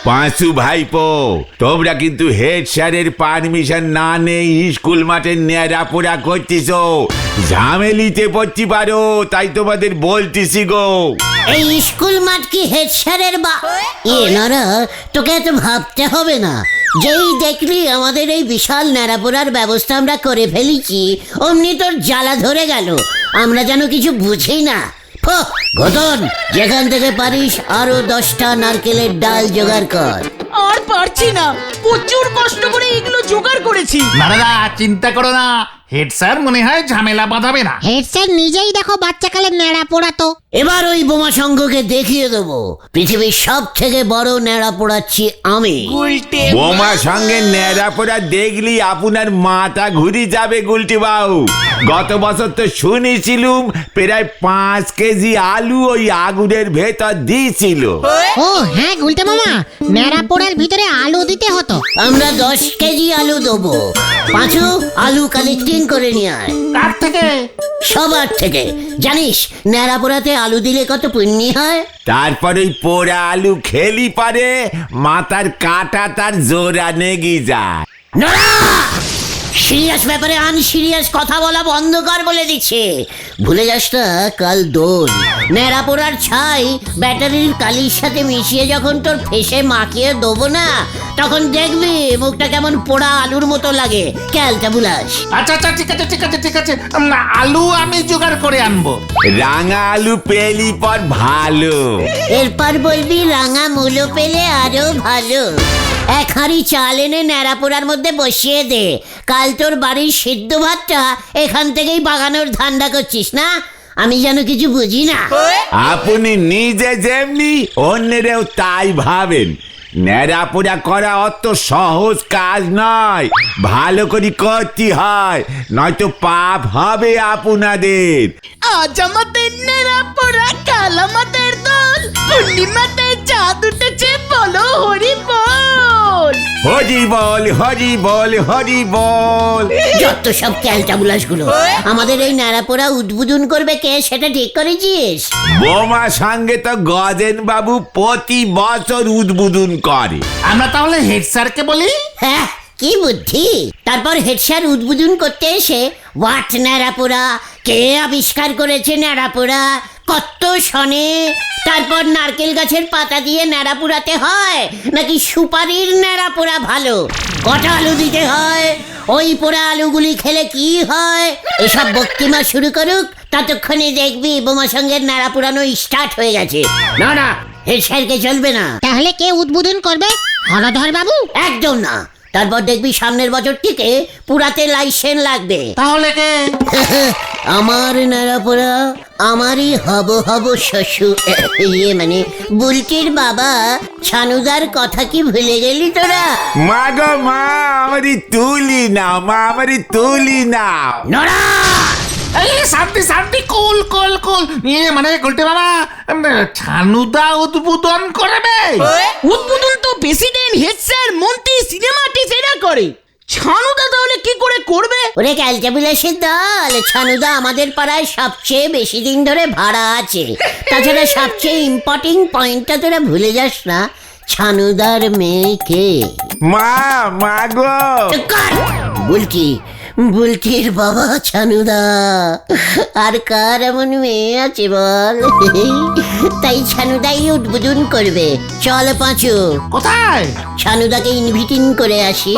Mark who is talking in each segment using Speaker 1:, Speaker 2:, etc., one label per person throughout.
Speaker 1: পাঁচু ভাইপো, তোমরা কিন্তু হেড স্যারের পারমিশন না নেই স্কুল মাঠে নেড়াপোড়া করতেছ, ঝামেলিতে পড়তে পারো, তাই তোমাদের বলতেছি গো।
Speaker 2: এই স্কুল মাঠ কি হেড স্যারের নরা, তোকে এত ভাবতে হবে না। যেই দেখলি আমাদের এই বিশাল ন্যাড়াপোড়ার ব্যবস্থা আমরা করে ফেলেছি, অমনি তোর জ্বালা ধরে গেল। আমরা যেন কিছু বুঝি না। ঘটন, যেখান থেকে পারিস আরো 10টা নারকেলের ডাল জোগাড় কর।
Speaker 3: আর পারছি না, প্রচুর কষ্ট করে এগুলো জোগাড় করেছি।
Speaker 4: না চিন্তা করো না, হেড স্যার মনে হয় ঝামেলা বাঁধাবে না।
Speaker 5: হেড স্যার নিজেই দেখো বাচ্চাকালের ন্যাড়া পোড়াতো।
Speaker 2: এবার ওই বোমা সংঘকে দেখিয়ে দেবো পৃথিবীর সব থেকে বড় ন্যাড়া পোড়াচ্ছি আমি।
Speaker 1: বোমা সঙ্গে নেড়াপোড়া দেখলি আপনার মাথা ঘুরে যাবে গুলটি বাবু। গত বছর তো শুনেছিলুম প্রায় 5 কেজি আলু ওই আগুনের ভেতর দিয়েছিল।
Speaker 5: ও হ্যাঁ গুলটে মামা, ন্যাড়া পোড়ার ভিতরে আলু দিতে হতো।
Speaker 2: আমরা 10 কেজি আলু দেবো। পাঁচু, আলু কালেক্টিং করে নিয়ে আয়।
Speaker 4: কার থেকে?
Speaker 2: সবার থেকে। জানিস ন্যাড়া পোড়াতে আলু দিলে কত পুণ্যি হয়?
Speaker 1: তারপর ওই পোড়া আলু খেলি পারে মাথার কাটা তার জোড়া নেগি যায়।
Speaker 2: সিরিয়াস ব্যাপারে আনসিরিয়াস কথা বলা বন্ধ কর বলে দিচ্ছে। ভুলে যাস না কাল দোল। ন্যাড়া পোড়ার ছাই ব্যাটারির কালির সাথে মিশিয়ে যখন তোর ফেসে মাখিয়ে দেবো না, তখন দেখবি মুখটা কেমন পোড়া আলুর মতো লাগে। ক্যালটা বুলাস।
Speaker 4: আচ্ছা ঠিক আছে, আলু আমি জোগাড় করে আনবো।
Speaker 1: রাঙা আলু পেলি পর ভালো।
Speaker 2: এরপর বলবি রাঙা মূলো পেলে আরো ভালো। 1 হাঁড়ি চাল এনে ন্যাড়া পোড়ার মধ্যে বসিয়ে দে। কাল তোর বাড়ির সিদ্ধ ভাতটা এখান থেকেই বাগানোর ধান্দা করছিস না? আমি যেন কিছু বুঝি না।
Speaker 1: আপনি নিজে যেমনি অন্যেরও তাই ভাবেন। নেড়াপোড়া করা অত সহজ কাজ নয়, ভালো করে করতে হয়, নয়তো পাপ হবে আপনাদের।
Speaker 3: আজ আমাদের নেড়াপোড়া, কাল আমাদের দোল, পূর্ণিমাতে চাঁদ উঠেছে, বলো হরি বল।
Speaker 1: হরি বল হরি বল হরি বল।
Speaker 2: যত সব ক্যালটাবুলাস গুলো। আমাদের এই ন্যাড়াপোড়া উদ্বোধন করবে কে সেটা ঠিক করেছিস?
Speaker 1: বোমা সঙ্গে তো গজেন বাবু প্রতি বছর উদ্বোধন করে।
Speaker 4: আমরা তাহলে হেড স্যারকে বলি।
Speaker 2: হ্যাঁ, কি বুদ্ধি। তারপর হেড স্যার উদ্বোধন করতে এসে হোয়াট ন্যাড়াপোড়া, কে আবিষ্কার করেছে ন্যাড়াপোড়া, কত শনে, তারপর নারকেল গাছের পাতা দিয়ে ন্যাড়া পোড়াতে হয় নাকি সুপারির ন্যাড়া পোড়া ভালো, কটা আলু দিতে হয়, ওই পোড়া আলুগুলি খেলে কি হয়, এসব বক্তিমা শুরু করুক, ততক্ষণে দেখবি বোমা সঙ্গের ন্যাড়া পোড়ানো স্টার্ট হয়ে গেছে। না হেড স্যারকে চলবে না।
Speaker 5: তাহলে কে উদ্বোধন করবে? হলধর বাবু?
Speaker 2: একদম না। তারপর দেখবি সামনের বছর থেকে পুরাতে লাইসেন্স লাগবে।
Speaker 4: তাহলে কে?
Speaker 2: আমার ন্যাড়াপোড়া আমারই হব শ্বশুর, মানে বুলটির বাবা ছানুদার কথা কি ভুলে গেলি তোরা?
Speaker 1: মা গো মা, আমারই তুলি নাও মা, আমারই তুলি নাও।
Speaker 2: নড়া!
Speaker 4: এই শান্তি কুল মানে গুলটে বাবা, ছানুদা উদ্বোধন করবে।
Speaker 3: উদ্বোধন তো প্রেসিডেন্ট, হেড স্যার, মন্ত্রী, সিনেমা আর্টিস্ট এরা করে। ছানুদা তাহলে কি করে করবে?
Speaker 2: ওরে ক্যালটাবুলাসের দল, ছানুদা আমাদের পাড়ায় সবচেয়ে বেশি দিন ধরে ভাড়া আছে। তাছাড়া সবচেয়ে ইম্পর্টেন্ট পয়েন্টটা তোরা ভুলে যাস না, ছানুদার মেয়েকে।
Speaker 1: মা গো।
Speaker 2: বুলটির বাবা ছানুদা। আর কার এমন মেয়ে আছে বল? তাই ছানুদাই উদ্বোধন করবে। চল পাঁচু।
Speaker 4: কোথায়?
Speaker 2: ছানুদাকে ইনভিটিং করে আসি।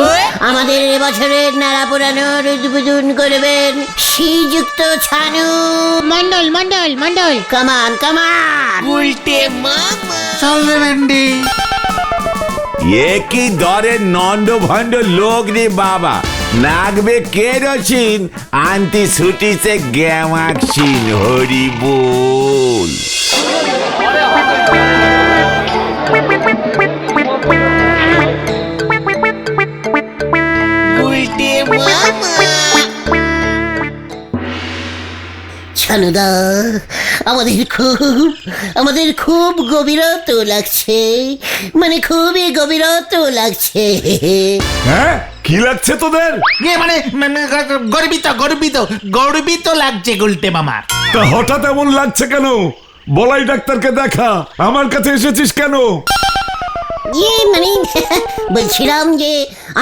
Speaker 2: আমাদের এবছরের ন্যাড়া পোড়ানোর উদ্বোধন করবেন শ্রীযুক্ত ছানু
Speaker 5: মন্ডল।
Speaker 2: কামান
Speaker 3: উল্টে মামা।
Speaker 4: চল রে ভেন্ডি।
Speaker 1: একই দরের নন্ড ভণ্ড লোক রে বাবা, নাগবে কেরোসিন আনতি ছুটিছে গ্যামাক্সিন। হরি বল।
Speaker 2: ছানুদা, আমাদের খুব গভীরত লাগছে, মানে খুবই গভীরত লাগছে।
Speaker 1: হ্যাঁ, কি লাগছে তোদের?
Speaker 4: মানে গর্বিত লাগছে গুলটে মামার।
Speaker 1: তা হঠাৎ এমন লাগছে কেন?
Speaker 6: বলাই ডাক্তারকে দেখা। আমার কাছে এসেছিস কেন?
Speaker 2: মানে বলছিলাম যে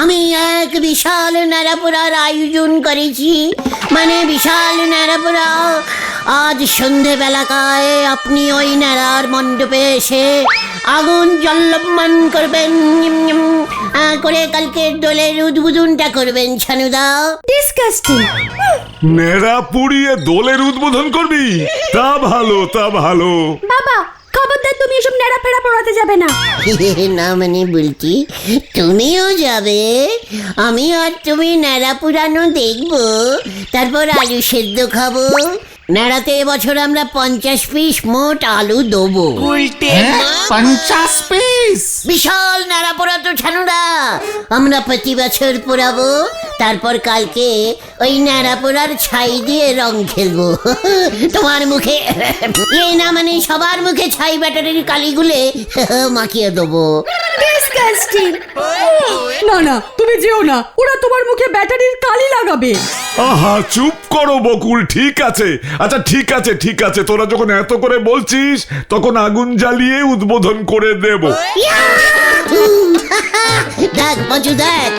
Speaker 2: আমি এক বিশাল ন্যাড়াপোড়ার আয়োজন করেছি, মানে বিশাল ন্যাড়াপোড়া। আজ সন্ধেবেলাকায় আপনি ওই ন্যাড়ার মণ্ডপে এসে আগুন জল্লবমান করবেন, করে কালকে দোলের উদ্বোধনটা করবেন ছানুদা।
Speaker 7: ডিসকাস্টিং।
Speaker 6: নেড়া পুড়িয়ে দোলের উদ্বোধন করবি? তা ভালো, তা ভালো।
Speaker 7: বাবা খবরদার তুমি এসব নেড়া ফেড়া পড়াতে যাবে না।
Speaker 2: না মানে বলছি তুমিও যাবে, আমি আর তুমি ন্যাড়া পুরানো দেখবো, তারপর আলু সেদ্ধ খাবো। ন্যাড়াতে এবছর আমরা 50 পিস মোট আলু দেবো।
Speaker 4: 50 পিস?
Speaker 2: বিশাল ন্যাড়া পোড়া তো ছানুরা, আমরা প্রতি বছর পোড়াবো, তারপর কালকে ওই ন্যাড়া পোড়ার ছাই দিয়ে রং খেলবো। তোমার মুখে না মানে সবার মুখে ছাই ব্যাটারির কালিগুলে মাখিয়ে দেবো।
Speaker 7: ডিসকাস্টিং। না না তুমি যেও না, ওরা তোমার মুখে ব্যাটারির কালি লাগাবে।
Speaker 6: আহা চুপ করো বকুল, ঠিক আছে। আচ্ছা ঠিক আছে, ঠিক আছে, তোরা যখন এত করে বলছিস তখন আগুন জ্বালিয়ে উদ্বোধন করে দেব।
Speaker 2: দেখ পাঁচু দেখ,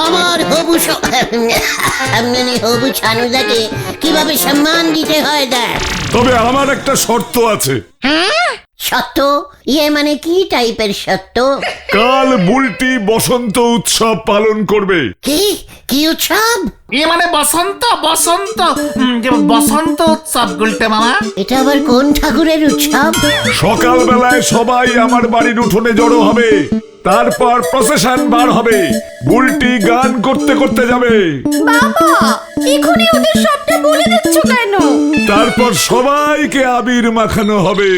Speaker 2: আমার হবু হবু ছানুদাকে কিভাবে সম্মান দিতে হয় দেখ।
Speaker 6: তবে আমার একটা শর্ত আছে।
Speaker 2: সত্য? মানে কি টাইপের সত্য?
Speaker 6: কাল বুলটি বসন্ত উৎসব পালন করবে।
Speaker 2: কি কি উৎসব?
Speaker 4: মানে বসন্ত, বসন্ত, যে বসন্ত উৎসব গুলটে মামা।
Speaker 2: এটা আবার কোন ঠাকুরের উৎসব?
Speaker 6: সকালবেলায় সবাই আমার বাড়ির উঠোনে জড়ো হবে, তারপর প্রসেশন বার হবে, বুলটি গান করতে করতে যাবে।
Speaker 7: বাবা এখনই ওদের সবটা বলে দিচ্ছ কেন?
Speaker 6: তারপর সবাইকে আবির মাখানো হবে।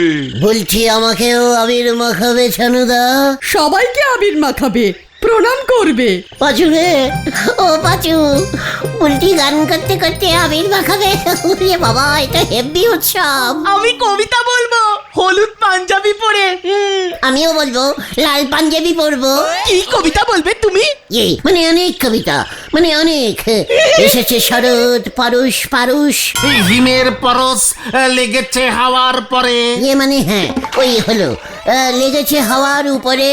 Speaker 2: বলছি আমাকেও আবির মাখাবে ছানুদা?
Speaker 7: সবাইকে আবির মাখাবে, প্রণাম করবে।
Speaker 2: পাঁচু রে, ও পাঁচু, উল্টি গান করতে করতে আবির মাখাবে? ওরে বাবা, এটা হেভি উৎসব।
Speaker 3: আমি কবিতা বলবো হলুদ পাঞ্জাবি পরে।
Speaker 2: আমিও বলবো লাল পাঞ্জাবি পরবো।
Speaker 3: কি কবিতা বলবে তুমি?
Speaker 2: মানে অনেক কবিতা, মানে অনেক। এসেছে শরৎ, পারুষ পারুষ।
Speaker 4: হিমের পরশ লেগেছে হাওয়ার পরে।
Speaker 2: মানে হ্যাঁ ওই হলো, লেগেছে হাওয়ার উপরে,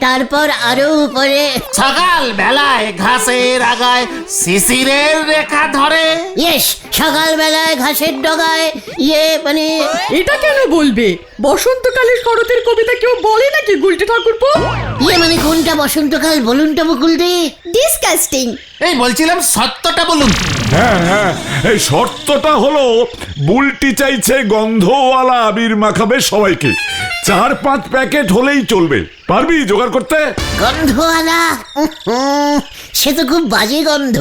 Speaker 2: তারপর আরো উপরে।
Speaker 4: সকাল বেলায় ঘাসের আগায় শিশিরের রেখা ধরে।
Speaker 2: ইয়েস, সকালবেলায় ঘাসের ডগায় মানে।
Speaker 7: এটা কেন বলবে? বসন্তকালে শরতের কবিতা কেউ বলে নাকি গুলটে ঠাকুরপো?
Speaker 2: মানে কোনটা বসন্তকাল বলুন তো বকুল দে।
Speaker 7: ডিসকাস্টিং।
Speaker 4: এই বলছিলাম সত্যটা বলুন।
Speaker 6: হ্যাঁ হ্যাঁ, এই শর্তটা হলো বুলটি চাইছে গন্ধওয়ালা আবির মাখাবে সবাইকে। 4-5 প্যাকেট হলেই চলবে। পারবি জোগাড় করতে?
Speaker 2: গন্ধওয়ালা? সে তো খুব বাজে গন্ধ।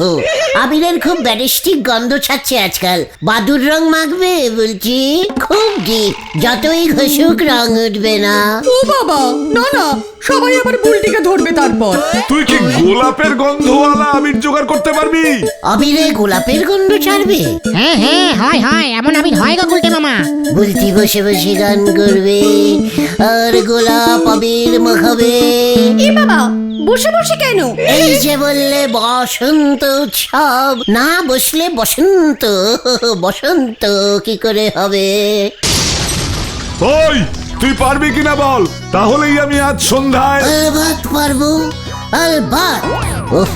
Speaker 2: আবিরের খুব ব্যারিস্টিক গন্ধ ছাড়ছে আজকাল। বাদুর রং মাখবে বলছি, খুব ডিপ, যতই ঘষুক রং উঠবে না।
Speaker 7: ও বাবা, না না, সবাই আবার বুলটিকে ধরবে তারপর।
Speaker 6: তুই কি গোলাপের গন্ধওয়ালা আবির জোগাড় করতে পারবি?
Speaker 2: আবিরে গোলাপের গন্ধ ছাড়বে?
Speaker 5: হ্যাঁ হ্যাঁ, হয় হয়, এমন আবির হয় গো গুলটে মামা।
Speaker 2: বলতি বসে বসে গান করবে আর গোলাপ আবির মাখাবে।
Speaker 7: এ বাবা, বসে বসে কেন?
Speaker 2: এই যে বললে বসন্ত উৎসব, না বসলে বসন্ত, বসন্ত কি করে হবে?
Speaker 6: ওই তুই পারবি কিনা বল, তাহলেই আমি আজ সন্ধ্যায়।
Speaker 2: আলবাত পারবো, আলবাত। উফ,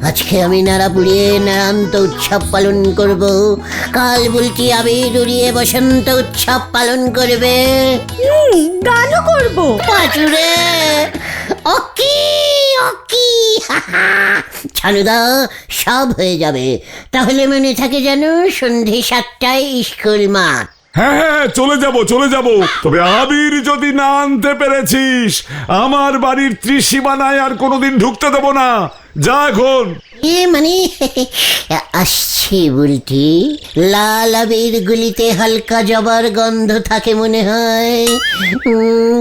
Speaker 2: আজকে আমি নাড়া পুড়িয়ে নারান্ত উৎসব পালন করব, কাল বলছি আবির উড়িয়ে বসন্ত উৎসব পালন করবে।
Speaker 7: গানও করবো।
Speaker 2: পাচুরে অকি অকি, ছানুদা সব হয়ে যাবে। তাহলে মনে থাকে যেন সন্ধে 7টায় স্কুল মাঠ।
Speaker 6: হ্যাঁ হ্যাঁ, চলে যাব চলে যাব। তবে আবির যদি না আনতে পেরেছিস, আমার বাড়ির ত্রিসীমানায় আর কোনোদিন ঢুকতে দেব না। যা এখন।
Speaker 2: মানে আসছি বলটি, লাল আবির গুলিতে হালকা জবার গন্ধ থাকে মনে হয়।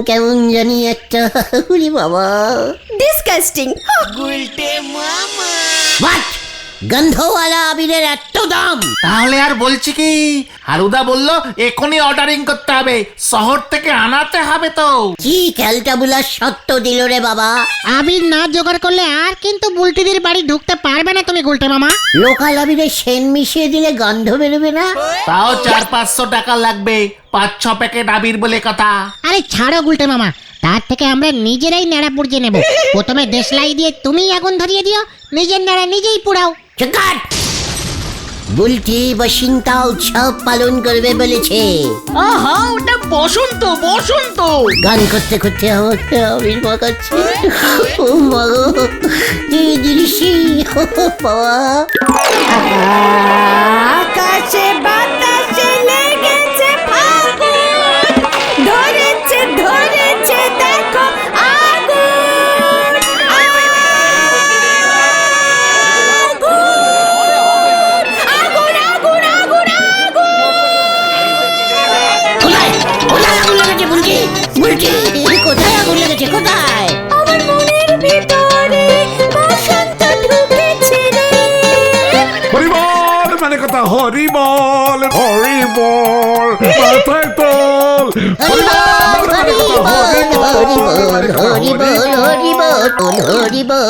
Speaker 2: কেমন জানি একটা, উরি বাবা।
Speaker 7: ডিসকাস্টিং।
Speaker 2: হোয়াট? গন্ধওয়ালা আবিরের এত দাম।
Speaker 4: তাহলে আর বলছি কি, হারুদা বললো এখনই অর্ডারিং করতে হবে, শহর থেকে আনাতে হবে তো।
Speaker 2: কি ক্যালটাবুলার সত্য দিল রে বাবা।
Speaker 5: আবির না জোগাড় করলে আর কিন্তু বুলটিদের বাড়ি ঢুকতে পারবে না তুমি গুলটে মামা।
Speaker 2: লোকাল আবিরের সেন মিশিয়ে দিলে গন্ধ বেরোবে না?
Speaker 4: তাও 400-500 টাকা লাগবে, 5-6 প্যাকেট আবির বলে কথা।
Speaker 5: আরে ছাড়ো গুলটে মামা, তার থেকে আমরা নিজেরাই নেড়া পুড়িয়ে নেব। প্রথমে দেশলাই দিয়ে তুমি আগুন ধরিয়ে দিও, নিজের নেড়া নিজেই পুড়াও।
Speaker 2: চুকাট! বুলটি বসন্তা উৎসব পালন করবে বলেছে।
Speaker 3: আহা, ওটা বসন্ত বসন্ত।
Speaker 2: গান করতে করতে আমাকে আবির মাখাচ্ছে। ও মা গো, কি দৃশ্যি বাবা।
Speaker 7: আকাশে বাতাসে লেগেছে ফাগুন, ধরেছে ধরেছে দেখো আগুন, আগুন, আগুন, আগুন, আগুন, আগুন।
Speaker 2: কোথায় কোথায় আগুন লেগেছে বুলটি? বুলটি কোথায় আগুন লেগেছে, কোথায়?
Speaker 7: আমার মনের ভিতরে বসন্ত ঢুকেছে রে।
Speaker 6: হরিবল মানে কথা, হরিবল হরিবল মাথায় তোল।
Speaker 2: হরিবল হরিবল হরিবল হরিবল হরিবল হরিবল হরিবল।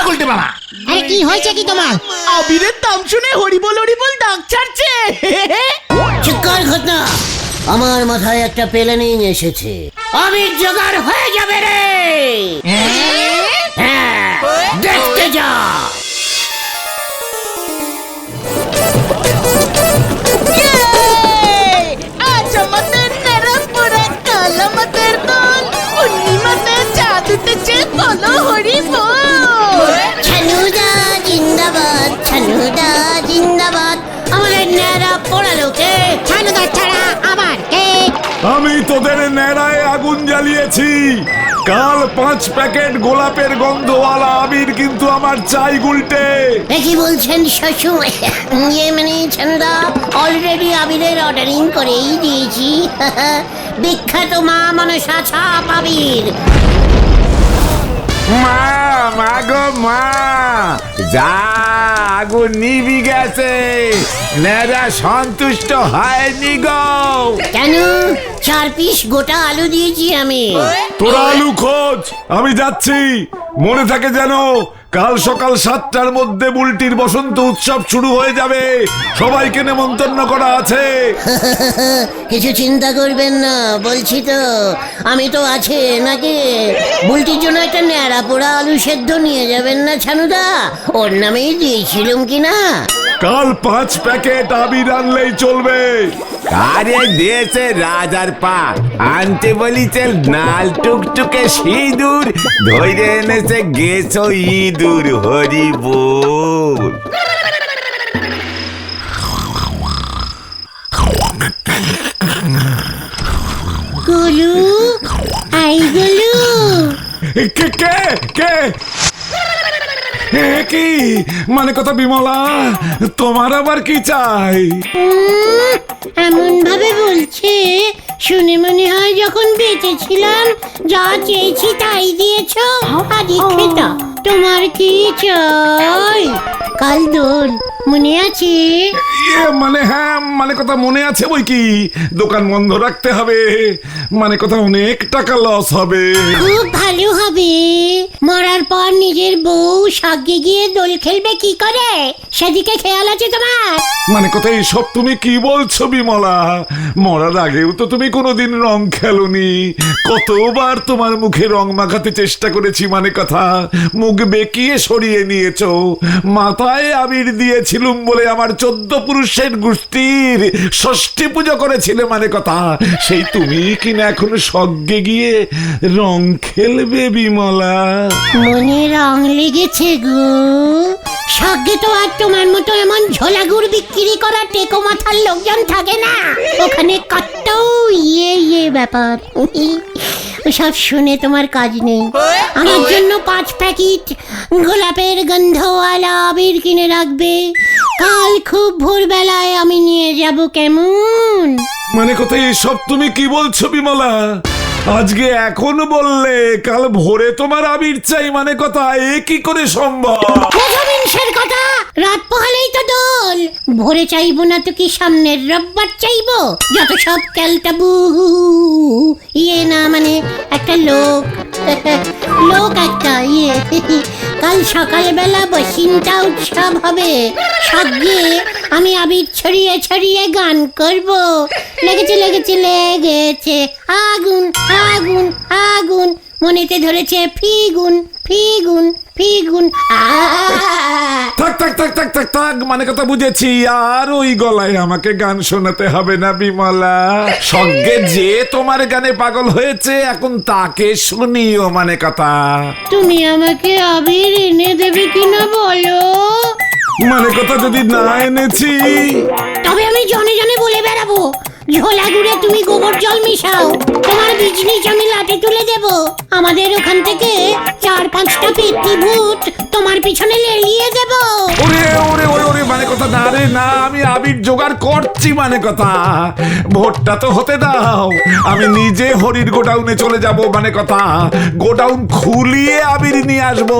Speaker 4: উল্টে মামা,
Speaker 5: আরে কি হয়েছে কি তোমার?
Speaker 3: আবিরের দাম শুনে হরিবল হরিবল ডাক ছাড়ছে।
Speaker 2: চিৎকার ঘটনা। আমার মাথায় একটা প্ল্যানিং এসেছে। আবির জোগাড় হয়ে যাবে রে। হ্যাঁ, দেখতে যা।
Speaker 3: আজ আমাদের নেড়াপোড়া, কাল আমাদের দল, পূর্ণিমাতে চাঁদ উঠেছে, বলো হরিবল।
Speaker 2: ছানুদা জিন্দাবাদ, ছানুদা জিন্দাবাদ। আমাদের ন্যাড়া পোড়ালোকে
Speaker 5: ছানুদা ছাড়া আবার কে?
Speaker 6: আমি তোদের নেড়ায় আগুন জ্বালিয়েছি। কাল 5 প্যাকেট গোলাপের গন্ধওয়ালা আবির কিন্তু আমার চাই গুলটে।
Speaker 2: কি বলছেন শ্বশুর? ইয়ে মানে ছানুদা, অলরেডি আবিরের অর্ডারিং করেই দিয়েছি। বিখ্যাত মা মনসা ছাপ আবির।
Speaker 1: মা মা গো মা, যা আগুন নিভি গেছে, নেড়া সন্তুষ্ট হয়নি গো।
Speaker 2: কেন? 4 পিস গোটা আলু দিয়েছি আমি।
Speaker 6: তোরা আলু খোঁজ, আমি যাচ্ছি। মনে থাকে যেন কাল সকাল 7টার মধ্যে বুলটির বসন্ত উৎসব শুরু হয়ে যাবে। সবাইকে নেমন্তন্ন করা আছে।
Speaker 2: কিছু চিন্তা করবেন না, বলছি তো, আমি তো আছে নাকি। বুলটির জন্য একটা ন্যাড়া পোড়া আলু সেদ্ধ নিয়ে যাবেন না ছানুদা? ওর নামেই দিয়েছিলাম কিনা।
Speaker 6: কাল 5 প্যাকেট আবির আনলেই চলবে।
Speaker 1: আরে দিয়েছে রাজার পা, আনতে বলিছে নাল টুকটুকে সিঁদুর, ধরে এনেছে গেছো ইঁদুর। হরি বল।
Speaker 2: গোলু, আই গোলু।
Speaker 6: কে কে কে? কি মানে কথা বিমলা, তোমার আবার কি চাই?
Speaker 2: এমন ভাবে বলছে, শুনে মনে হয় যখন বেঁচে ছিলাম যা চেয়েছি তাই দিয়েছ। আদি খেতা, তোমার কি চাই? কাল দোল মনে আছে?
Speaker 6: মানে হ্যাঁ, মানে কথা মনে আছে বই কি। দোকান বন্ধ রাখতে হবে, মানে কথা অনেক টাকা লস হবে।
Speaker 2: খুব ভালো হবে। মরার পর নিজের বউ সাগে গিয়ে দোল খেলবে কি করে, সেদিকে খেয়াল আছে তোমার?
Speaker 6: মানে কথা এইসব তুমি কি বলছো বিমলা? মরার আগেও তো তুমি কোনোদিন রং খেলোনি। কতবার তোমার মুখে রং মাখাতে চেষ্টা করেছি, মানে কথা মুখ বেঁকিয়ে সরিয়ে নিয়েছো। মাথায় আবির দিয়েছিলুম বলে আমার 14 পুরুষের গোষ্ঠীর ষষ্ঠী পুজো করেছিলে, মানে কথা সেই তুমি কিনা এখন সজ্ঞে গিয়ে রং খেলবে বিমলা।
Speaker 2: মনে রং লেগেছে গো। সাগে তো আর তোমার মতো এমন ঝোলাগুড় বিক্রি করা টেকো মাথার লোকজন থাকে না। ওখানে কত ইয়ে ব্যাপার। সব শুনে তোমার কাজ নেই। আমার জন্য 5 প্যাকেট গোলাপের গন্ধওয়ালা আবির কিনে রাখবে। কাল খুব ভোরবেলায় আমি নিয়ে যাব, কেমন?
Speaker 6: মানে কথা এসব তুমি কি বলছো বিমলা? আজকে এখন বললে কাল ভোরে তোমার আবির চাই মানে কথা, এ কি করে সম্ভব?
Speaker 2: প্রথমিংসের কথা, রাত পোহালেই তো দোল। ভোরে চাইবো না তো কি সামনের রোববার চাইবো? যত সব ক্যালটাবু। ইয়ে না মানে একটা লোক লোক একটা ইয়ে। কাল সকালবেলা বসিনটা উৎসব হবে। সঙ্গে আমি আবির ছড়িয়ে ছড়িয়ে গান করব। লেগেছে লেগেছে লেগেছে আগুন আগুন আগুন, মনেতে ধরেছে ফিগুন ফিগুন ফিগুন।
Speaker 6: থাক থাক থাক থাক থাক থাক, মানে কথা বুঝেছি। আর ওই গলায় আমাকে গান শোনাতে হবে না বিমলা। সঙ্গে যে তোমার গানে পাগল হয়েছে এখন তাকে শুনিও মানে কথা।
Speaker 2: তুমি আমাকে আবির এনে দেবে কিনা বলো?
Speaker 6: মানে কথা যদি না এনেছি,
Speaker 2: তবে আমি জনে জনে বলে বেড়াবো, ঝোলা গুড়ে তুমি গোবর জল মিশাও, তোমার বিজলি আমি লাঠি তুলে দেব। আমাদের ওখান থেকে 4-5টা পেটনি ভূত তোমার পিছনে লেলিয়ে দেব।
Speaker 6: ওরে ওরে ওরে ওরে, মানে কথা না রে না, আমি আবির জোগাড় করছি মানে কথা। ভোটটা তো হতে দাও, আমি নিজে হরির গোডাউনে চলে যাব মানে কথা। গোডাউন খুলিয়ে আবির নিয়ে আসবো।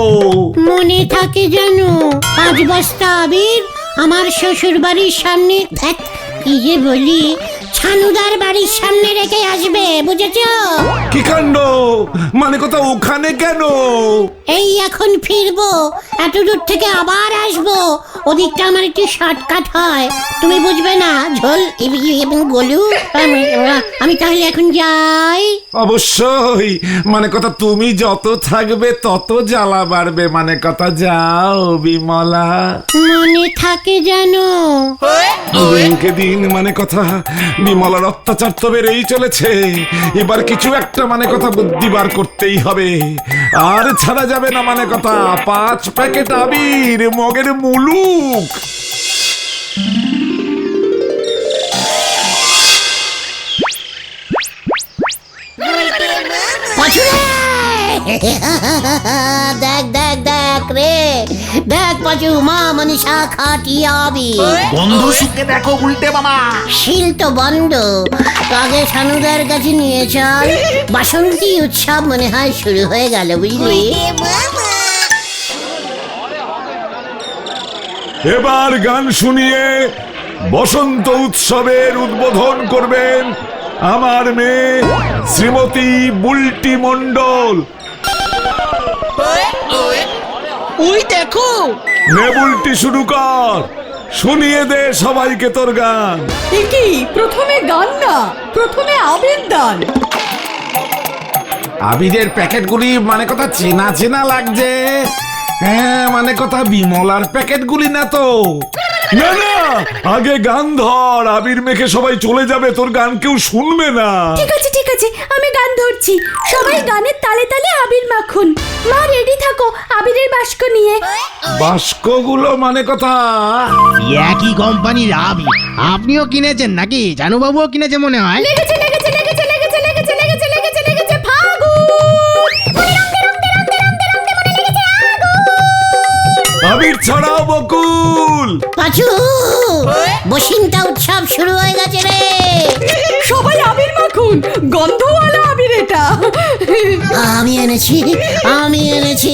Speaker 2: মনে থাকে জানো, 5 বস্তা আবির আমার শ্বশুর বাড়ির সামনে, কি যে বলি, ছানুদার বাড়ির সামনে রেখে আসবে, বুঝেছো?
Speaker 6: কি কাণ্ড, মানে কথা ওখানে কেন?
Speaker 2: এই এখন ফিরবো, এত দূর থেকে আবার আসবো। ওদিকটা আমার একটু শর্টকাট হয়, তুমি বুঝবে না। ঝোল এবং গলু, আমি তাহলে এখন যাই।
Speaker 6: অবশ্যই, মানে কথা তুমি যত থাকবে তত জ্বালা বাড়বে মানে কথা। যাও বিমলা।
Speaker 2: মনে থাকে জানো।
Speaker 6: দিনকে দিন মানে কথা বিমলার অত্যাচার তো বেড়েই চলেছে। এবার কিছু একটা মানে কথা বুদ্ধি বার করতেই হবে, আর ছাড়া যাবে না মানে কথা। 5 প্যাকেট আবির মগের মুলুক।
Speaker 2: দেখ দেখ দেখ রে, দেখ পাচু, মা মনীষা খাটিয়ে আবির।
Speaker 4: বন্ধু সুখে দেখো উল্টে মামা।
Speaker 2: শিল তো বন্ধ, আগে সানুদার কাছে নিয়ে চল। বাসন্তী উৎসব মনে হয় শুরু হয়ে গেল, বুঝলি?
Speaker 6: এবার গান শুনিয়ে বসন্ত উৎসবের উদ্বোধন করবেন আমার মেয়ে শ্রীমতী বুলটি মণ্ডল।
Speaker 3: ওই দেখো,
Speaker 6: নে বুলটি, শুরু কর, শুনিয়ে দে সবাইকে তোর গান।
Speaker 7: কি প্রথমে গান না, প্রথমে আবির দান।
Speaker 6: আবিরের প্যাকেটগুলি মানে কথা চেনা চেনা লাগছে। হ্যাঁ, মানে কথা বিমলার প্যাকেটগুলি না তো? না না, আগে গান ধর, আবির মেখে সবাই চলে যাবে, তোর গান কেউ শুনবে না।
Speaker 7: ঠিক আছে ঠিক আছে, আমি গান ধরছি। সবাই গানের তালে তালে আবির মাখুন। মা রেডি থাকো আবিরের বাস্ক নিয়ে।
Speaker 6: বাস্কগুলো মানে কথা
Speaker 5: একই কোম্পানির আবির আপনিও কিনেছেন নাকি? জানুবাবুও কিনেছে মনে হয়।
Speaker 7: লেগেছে লেগেছে লেগেছে লেগেছে লেগেছে লেগেছে লেগেছে লেগেছে ফাগুন।
Speaker 6: আবির ছড়াও বকুল।
Speaker 2: পাচু, বসিনটা উৎসব শুরু হয়ে গেছে রে।
Speaker 7: সবাই আবির মাখুন, গন্ধওয়ালা আবির এটা।
Speaker 2: আমি এনেছি, আমি এনেছি।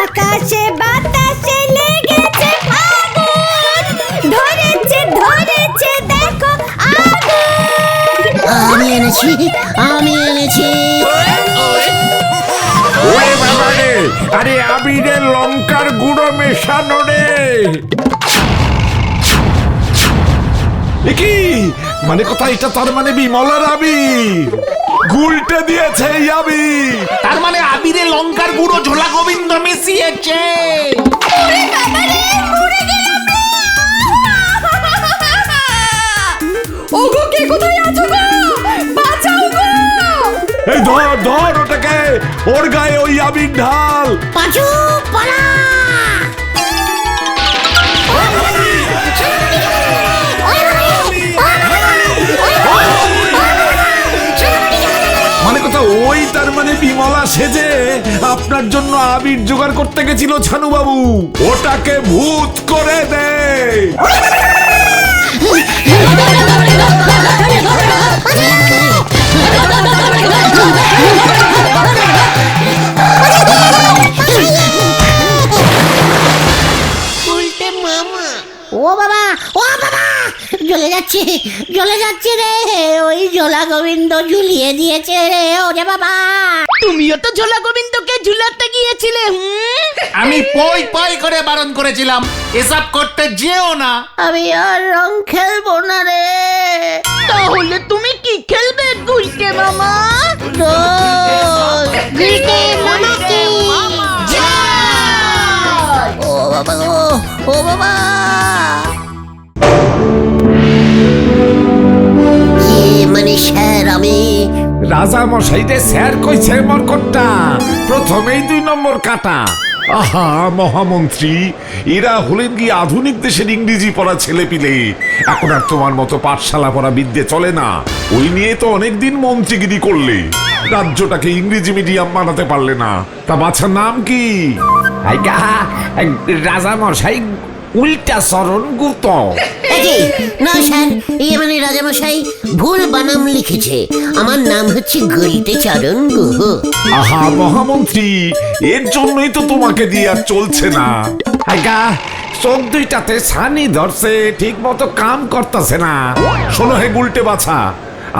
Speaker 7: আকাশে বাতাসে লেগেছে ফাগুন, ধরেছে ধরেছে দেখো আগুন।
Speaker 2: আমি এনেছি, আমি এনেছি।
Speaker 1: ওরে বাবা রে, আরে আবিরের লঙ্কার গুঁড়ো মেশানো রে।
Speaker 6: কি মানে কথা, এটা তার মানে বিমলার আবির গুলটে দিয়েছে এই আবির।
Speaker 4: তার মানে আবিরে লঙ্কার গুঁড়ো ঝোলা গোবিন্দ মিশিয়েছে।
Speaker 7: ওগো, কে কোথায় আছো গো? বাঁচাও গো!
Speaker 6: এই ধর ধর ওটাকে, ওর গায়ে ওই আবির ঢাল।
Speaker 2: পাচু পালা।
Speaker 6: মানে কথা ওই তার মানে বিমলা সেজে আপনার জন্য আবির জোগাড় করতে গেছিল ছানু বাবু। ওটাকে ভূত করে দে।
Speaker 2: ও বাবা জ্বলে যাচ্ছে রে, ওই জোলা গোবিন্দ ঝুলিয়ে দিয়েছে রে, ওরে বাবা।
Speaker 3: তুমিও তো ঝোলা গোবিন্দকে ঝুলাতে গিয়েছিলে।
Speaker 4: আমি পই পই করে বারণ করেছিলাম এসব করতে যেও না।
Speaker 2: আমি আর রং খেলবো না রে।
Speaker 3: তাহলে তুমি কি খেলবে গুলটে মামা?
Speaker 5: গুলটে মামা কি
Speaker 2: ও বাবা ও বাবা, মানে স্যার আমি
Speaker 1: রাজা মশাইরে স্যার কইছে মরকটটা, প্রথমেই 2 নম্বর কাটা।
Speaker 6: আহা মহামন্ত্রী, এরা হলেন কি আধুনিক দেশের ইংরেজি পড়া ছেলেপিলে। এখন আর তোমার মতো পাঠশালা পড়া বিদ্যে চলে না। ওই নিয়ে তো অনেকদিন মন্ত্রীগিরি করলে, রাজ্যটাকে ইংরেজি মিডিয়াম বানাতে পারলে না। তা বাচ্চার নাম কি?
Speaker 1: আইগা রাজা মশাই উল্টা চরণ গুত।
Speaker 2: একই না স্যার, মানে রাজামশাই ভুল বানাম লিখেছে। আমার নাম হচ্ছে গুলটে চরণ গুহ।
Speaker 6: আহা মহামন্ত্রী, এর জন্যই তো তোমাকে দিয়ে আর চলছে না।
Speaker 1: আইগা চোখ দুইটাতে ছানি ধরছে, ঠিক মতো কাম করতেছে না।
Speaker 6: শোনো হে গুলটে বাছা,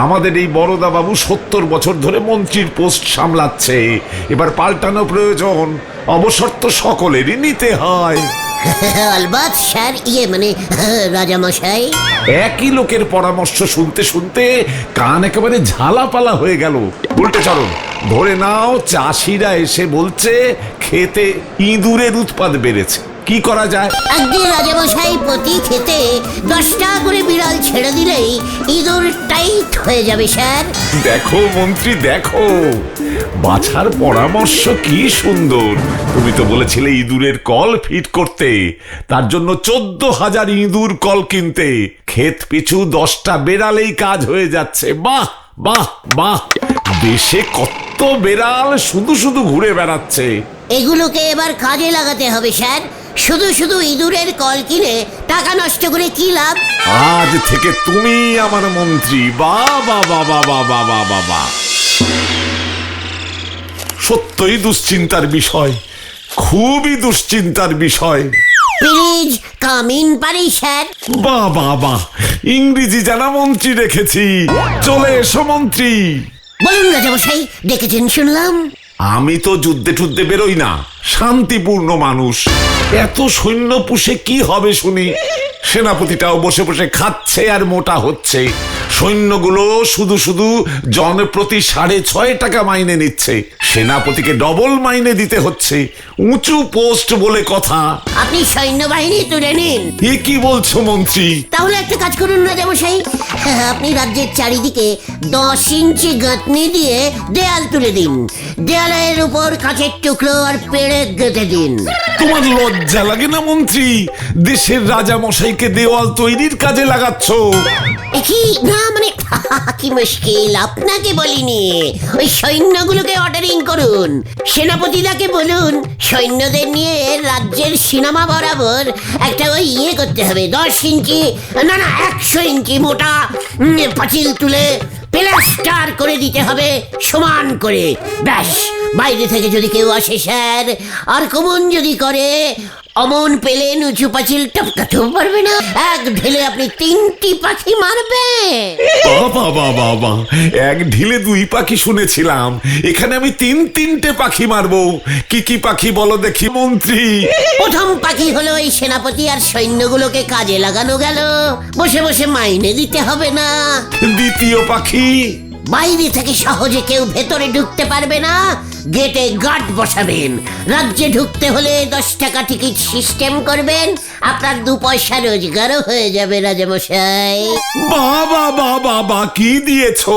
Speaker 6: আমাদের এই বড়দা বাবু 70 বছর ধরে মন্ত্রীর পোস্ট সামলাচ্ছে। এবার পাল্টানো প্রয়োজন, অবসর তো সকলেরই নিতে হয়।
Speaker 2: আলবাত স্যার, মানে রাজামশাই।
Speaker 6: একই লোকের পরামর্শ শুনতে শুনতে কান একেবারে ঝালাপালা হয়ে গেল। উল্টে চরণ, ধরে নাও চাষিরা এসে বলছে খেতে ইঁদুরের উৎপাদ বেড়েছে, কি করা যায়?
Speaker 2: একদিন রাজামশাই প্রতি খেতে 10টা করে বিড়াল ছেড়ে দিলেই ইঁদুর টাইট হয়ে যাবে স্যার।
Speaker 6: দেখো মন্ত্রী দেখো, বাছার পরামর্শ কি সুন্দর। তুমি তো বলেছিলে ইঁদুরের কল ফিট করতে, তার জন্য 14,000 ইঁদুর কল কিনতে। ক্ষেত পিছু 10টা বেড়ালেই কাজ হয়ে যাচ্ছে। বাহ বাহ বাহ, দেশে কত বেড়াল শুধু শুধু ঘুরে বেড়াচ্ছে।
Speaker 2: এগুলোকে এবার কাজে লাগাতে হবে স্যার। শুধু শুধু ইঁদুরের কল কিনে টাকা নষ্ট করে কি লাভ?
Speaker 6: আজ থেকে তুমি আমার মন্ত্রী। বা বা বা বা বা বা বা বা বা। সত্যই দুশ্চিন্তার বিষয়, খুবই দুশ্চিন্তার বিষয়।
Speaker 2: প্লিজ কাম ইন পারি স্যার।
Speaker 6: বা বা বা, ইংরেজি জানা মন্ত্রী রেখেছি। চলে এসো মন্ত্রী।
Speaker 2: বলুন রাজামশাই, ডেকেছেন শুনলাম।
Speaker 6: আমি তো যুদ্ধে টুদ্ধে বেরোই না, শান্তিপূর্ণ মানুষ। এত সৈন্য পুষে কি হবে শুনি? সেনাপতিটাও বসে বসে খাচ্ছে আর মোটা হচ্ছে। সৈন্যগুলো শুধু শুধু জন প্রতি 6.5 টাকা মাইনে নিচ্ছে। সেনাপতিকে ডবল মাইনে দিতে হচ্ছে। উঁচু পোস্ট বলে কথা।
Speaker 2: আপনি সৈন্যবাহিনী তুলে নিন।
Speaker 6: এ কি বলছো মন্ত্রী?
Speaker 2: তাহলে একটা কাজ করুন রাজামশাই, আপনি রাজ্যের চারিদিকে 10 ইঞ্চি গাঁথনি দিয়ে দেয়াল তুলে দিন। দেয়ালের উপর কাঁচের টুকরো আর পেড়ে গেঁথে দিন।
Speaker 6: তোমার লজ্জা লাগে না মন্ত্রী? দেশের রাজা মশাইকে দেওয়াল তৈরির কাজে লাগাচ্ছ?
Speaker 2: কি না মানে কি মুশকিল, আপনাকে বলিনি। ওই সৈন্যগুলোকে অর্ডারিং করুন। সেনাপতিদাকে বলুন সৈন্যদের নিয়ে রাজ্যের সিনেমা বরাবর একটা ওই করতে হবে। 10 ইঞ্চি না 100 ইঞ্চি মোটা পাঁচিল তুলে প্লাস্টার করে দিতে হবে সমান করে। ব্যাস, বাইরে থেকে যদি কেউ আসে স্যার আর কমন যদি করে, অমন পেলে উঁচু পাঁচিল টপকাতেও পারবে না। এক ঢেলে আপনি 3টি পাখি মারবে।
Speaker 6: বাবা বাবা বাবা, এক ঢিলে 2 পাখি শুনেছিলাম, এখানে আমি 3-3টে পাখি মারবো। কি কি পাখি বলো দেখি মন্ত্রী?
Speaker 2: প্রথম পাখি হলো এই সেনাপতি আর সৈন্যগুলোকে কাজে লাগানো গেল, বসে বসে মাইনে দিতে হবে না।
Speaker 6: দ্বিতীয় পাখি?
Speaker 2: বাইরে থেকে সহজে কেউ ভেতরে ঢুকতে পারবে না, গেটে গার্ড বসাবেন। রাজ্যে ঢুকতে হলে 10 টাকা টিকিট সিস্টেম করবেন, আপনার 2 পয়সা রোজগারও হয়ে যাবে রাজামশাই।
Speaker 6: বাবা বাবা বা, কি দিয়েছো?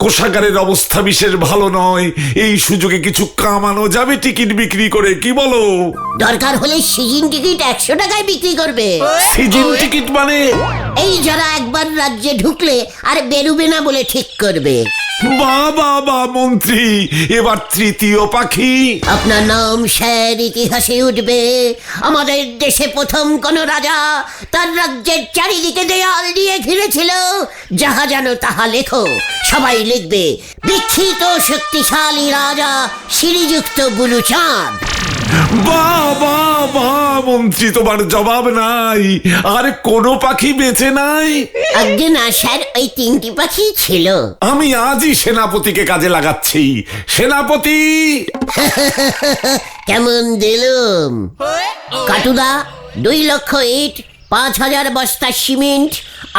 Speaker 6: কোষাগারের অবস্থা বিশেষ ভালো নয়, এই সুযোগে কিছু কামানো যাবে টিকিট বিক্রি করে, কি বলো?
Speaker 2: দরকার হলে সিজন টিকিট 100 টাকায় বিক্রি করবে।
Speaker 6: সিজন টিকিট মানে?
Speaker 2: এই যারা একবার রাজ্যে ঢুকলে আর বেরুবে না বলে ঠিক করবে।
Speaker 6: বাবা বা মন্ত্রী, এবার তৃতীয় পাখি?
Speaker 2: আপনার নাম স্যার ইতিহাসে উঠবে। আমাদের দেশে প্রথম কোন রাজা তার রাজ্যের চারিদিকে দেয়াল দিয়ে ঘিরেছিল, যাহা জানো তাহা লেখো। সবাই লিখবে বিখ্যাত শক্তিশালী রাজা শ্রীযুক্ত বুলুচাঁদ।
Speaker 6: বাহ বাহ বাহ, মন্ত্রী তোমার জবাব নাই, আর কোনো পাখি বেঁচে নাই?
Speaker 2: আজ্ঞে না স্যার, ওই 3টি পাখি ছিল।
Speaker 6: আমি আজই সেনাপতিকে কাজে লাগাচ্ছি। সেনাপতি!
Speaker 2: কেমন দিলুম? কাটুদা, 2 লক্ষ ইট, 5000 বস্তা সিমেন্ট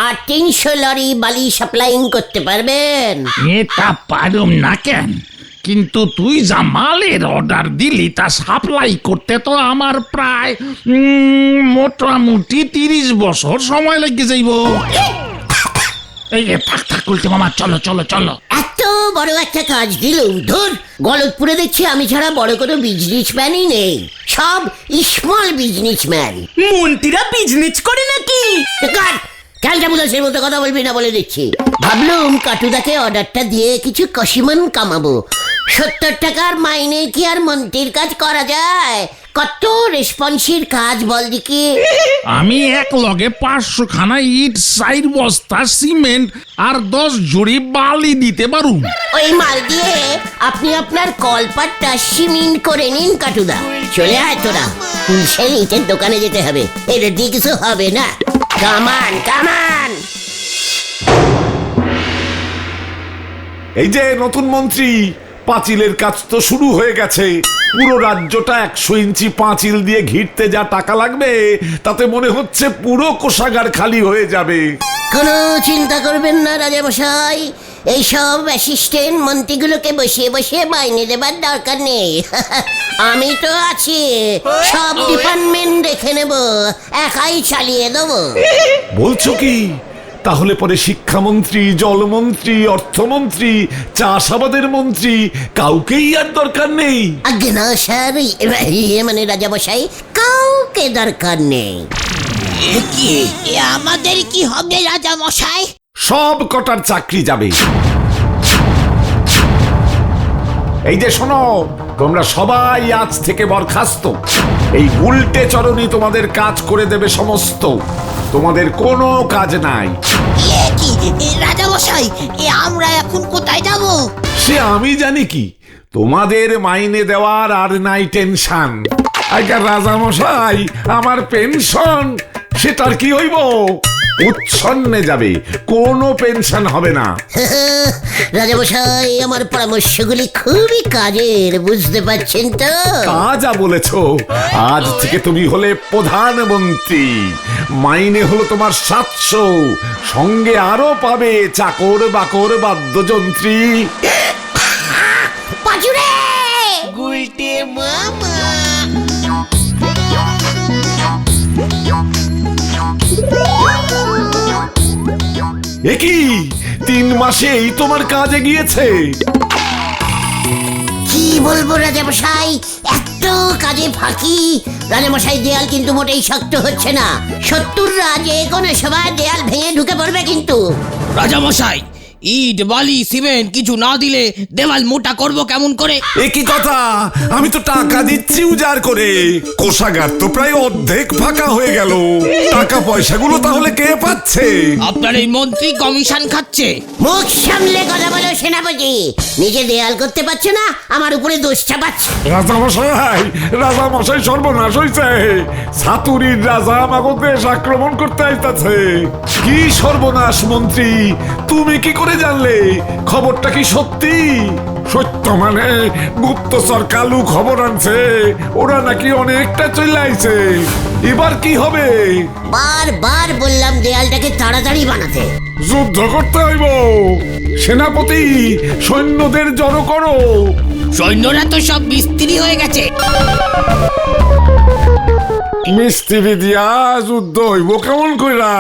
Speaker 2: আর 300 লরি বালি সাপ্লাইং করতে পারবেন?
Speaker 8: এটা পারুম না কেন, কিন্তু তুই যা মালের অর্ডার দিলি তা সাপ্লাই করতে তো আমার প্রায় মোটামুটি 30 বছর সময় লেগে যাইব। এই থাক থাক বলতে মামা, চলো চলো চলো।
Speaker 2: এত বড় একটা কাজ দিলুম, ধুর, গলতপুরে দেখছি আমি ছাড়া বড় কোনো বিজনেসম্যানই নেই, সব স্মল বিজনেসম্যান।
Speaker 3: মন্ত্রীরা বিজনেস করে নাকি?
Speaker 2: ক্যালটাবুলাসের মতো কথা বলবি না বলে দিচ্ছি। ভাবলুম কাটুদাকে অর্ডারটা দিয়ে কিছু কষিমান কামাবো। 70 টাকার মাইনে কি আর মন্ত্রীর কাজ করা যায়? কত রেসপন্সির কাজ বল দেখি।
Speaker 8: আমি এক লগে 500 খানা ইট, 4 বস্তা সিমেন্ট আর 10 ঝুড়ি বালি দিতে পারুম।
Speaker 2: ওই মাল দিয়ে আপনি আপনার কলপাটটা সিমেন্ট করে নিন কাটুদা। চলে আয় তোরা, হুলসেল ইটের দোকানে যেতে হবে, এর দিয়ে কিছু হবে না। কামান কামান।
Speaker 6: এই যে নতুন মন্ত্রী, পাঁচিলের কাজ তো শুরু হয়ে গেছে। পুরো রাজ্যটা 100 ইঞ্চি পাঁচিল দিয়ে ঘিরতে যা টাকা লাগবে, তাতে মনে হচ্ছে পুরো কোষাগার খালি হয়ে যাবে।
Speaker 2: কোনো চিন্তা করবেন না রাজামশাই, এইসব অ্যাসিস্ট্যান্ট মন্ত্রীগুলোকে বসিয়ে বসিয়ে মাইনে দেবার দরকার নেই। আমি তো আছি, সব ডিপার্টমেন্ট দেখে নেব, একাই চালিয়ে দেবো।
Speaker 6: বলছো কি? তাহলে পরে শিক্ষামন্ত্রী, জলমন্ত্রী, অর্থমন্ত্রী, চাষাবাদের মন্ত্রী কাউকেই আর দরকার নেই?
Speaker 2: আজ্ঞে না স্যার, মানে রাজামশাই, কাউকে দরকার নেই।
Speaker 3: আমাদের কি হবে রাজা মশাই?
Speaker 6: সব কটার চাকরি যাবে। এই যে শোনো, তোমরা সবাই আজ থেকে বরখাস্ত। এই উল্টে চরণই তোমাদের কাজ করে দেবে সমস্ত। তোমাদের কোনো কাজ নাই।
Speaker 3: রাজা মশাই, আমরা এখন কোথায় যাব?
Speaker 6: সে আমি জানি কি, তোমাদের মাইনে দেওয়ার আর নাই টেনশন। আজ্ঞা রাজামশাই, আমার পেনশন সেটার কি হইব? উচ্ছন্নে যাবে, কোনো পেনশন হবে না।
Speaker 2: রাজামশাই, আমার পরামর্শগুলি খুবই কাজের, বুঝতে পারছেন তো?
Speaker 6: তা যা বলেছ, আজ থেকে তুমি হলে প্রধানমন্ত্রী। মাইনে হলো তোমার 700, সঙ্গে আরো পাবে চাকর বাকর বাদ্যযন্ত্রী।
Speaker 2: পাজুরে
Speaker 6: এ কি 3 মাসেই তোমার কাজে গিয়েছে?
Speaker 2: কি বলবো রাজামশাই, এত কাজে ফাঁকি। রাজামশাই, দেয়াল কিন্তু মোটেই শক্ত হচ্ছে না। শত্রুরা যে কোনো সময় দেয়াল ভেঙে ঢুকে পড়বে কিন্তু।
Speaker 3: রাজা মশাই, ইট বালি সিমেন্ট কিছু না দিলে দেওয়াল মোটা করব কেমন করে?
Speaker 6: এ কি কথা? আমি তো টাকা দিচ্ছি উজাড় করে। কোষাগার তো প্রায় অর্ধেক ফাঁকা হয়ে গেল। টাকা পয়সাগুলো তাহলে কে পাচ্ছে?
Speaker 3: আপনার এই মন্ত্রী কমিশন খাচ্ছে।
Speaker 2: মুখ সামলে কথা বলো সেনাপতি, নিজে দেয়াল করতে পারছে না, আমার উপরে দোষ চাপাচ্ছে।
Speaker 6: রাজামশাই সর্বনাশ হইছে। সাতুরির রাজা আমাকে দেশ আক্রমণ করতে আইতাছে। কি সর্বনাশ মন্ত্রী, তুমি কি করে জানলে? খবরটা কি সত্যি? সত্য মানে গুপ্তচর কালু খবর আনছে, ওরা নাকি অনেকটা চলে আইছে। এবার কি হবে?
Speaker 2: বারবার বললাম দেয়ালটাকে তাড়াতাড়ি বানাতে।
Speaker 6: যুদ্ধ করতে হইব। সেনাপতি, সৈন্যদের জড়ো করো।
Speaker 3: সৈন্যরা তো সব মিস্ত্রি হয়ে গেছে।
Speaker 6: মিস্ত্রি দিয়া যুদ্ধ হইব কেমন কইরা?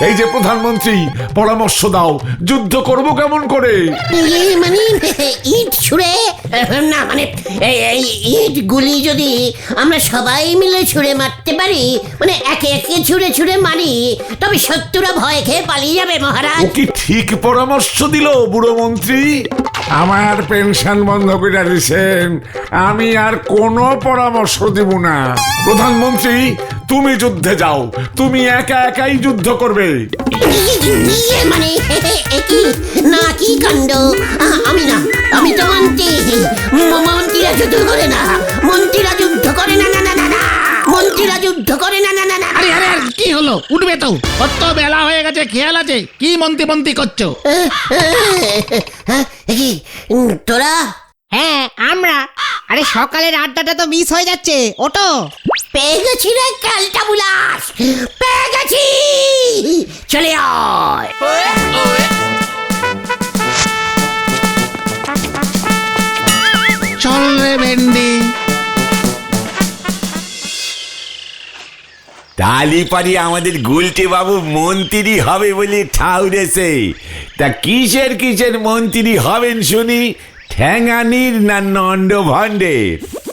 Speaker 6: এই যে প্রধানমন্ত্রী, পরামর্শ দাও, যুদ্ধ করব কেমন করে?
Speaker 2: মানে ইট ছুঁড়ে না, মানে এই ইট গুলি যদি আমরা সবাই মিলে ছুঁড়ে মারতে পারি, মানে একে একে ছুঁড়ে ছুঁড়ে মারি, তবে শত্রুরা ভয় খেয়ে পালিয়ে যাবে মহারাজ।
Speaker 6: ও কি ঠিক পরামর্শ দিল বুড়ো মন্ত্রী? আমার পেনশন বন্ধ করে দিয়েছেন, আমি আর কোনো পরামর্শ দেব না। প্রধানমন্ত্রী, তুমি যুদ্ধে যাও, তুমি একা একাই যুদ্ধ করবে।
Speaker 2: ইয়ে মানে এ কি না কি কাণ্ড! আমি না, আমি তো মন্ত্রী। মন্ত্রীরা যুদ্ধ করে না, মন্ত্রীরা যুদ্ধ করে না, না না না না, মন্ত্রীরা যুদ্ধ করে না, না না না।
Speaker 8: আরে আরে আরে, কি হলো? উঠবে তো, কত বেলা হয়ে গেছে, খেয়াল আছে? কি মন্ত্রী মন্ত্রী করছো?
Speaker 2: কি তোরা?
Speaker 5: হ্যাঁ আমরা। আরে সকালের আড্ডাটা তো মিস হয়ে যাচ্ছে, ওটো।
Speaker 2: পেয়ে গেছি রে ক্যালটা বুলাস, পেয়ে গেছি, চলে আয়।
Speaker 8: চল রে ভেন্ডি।
Speaker 1: তালি পারি আমাদের গুলটে বাবু মন্ত্রী হবে বলে ঠাউরেছে। তা কিসের কিসের মন্ত্রী হবেন শুনি? ঠ্যাঙানির না নন্ড ভণ্ডের?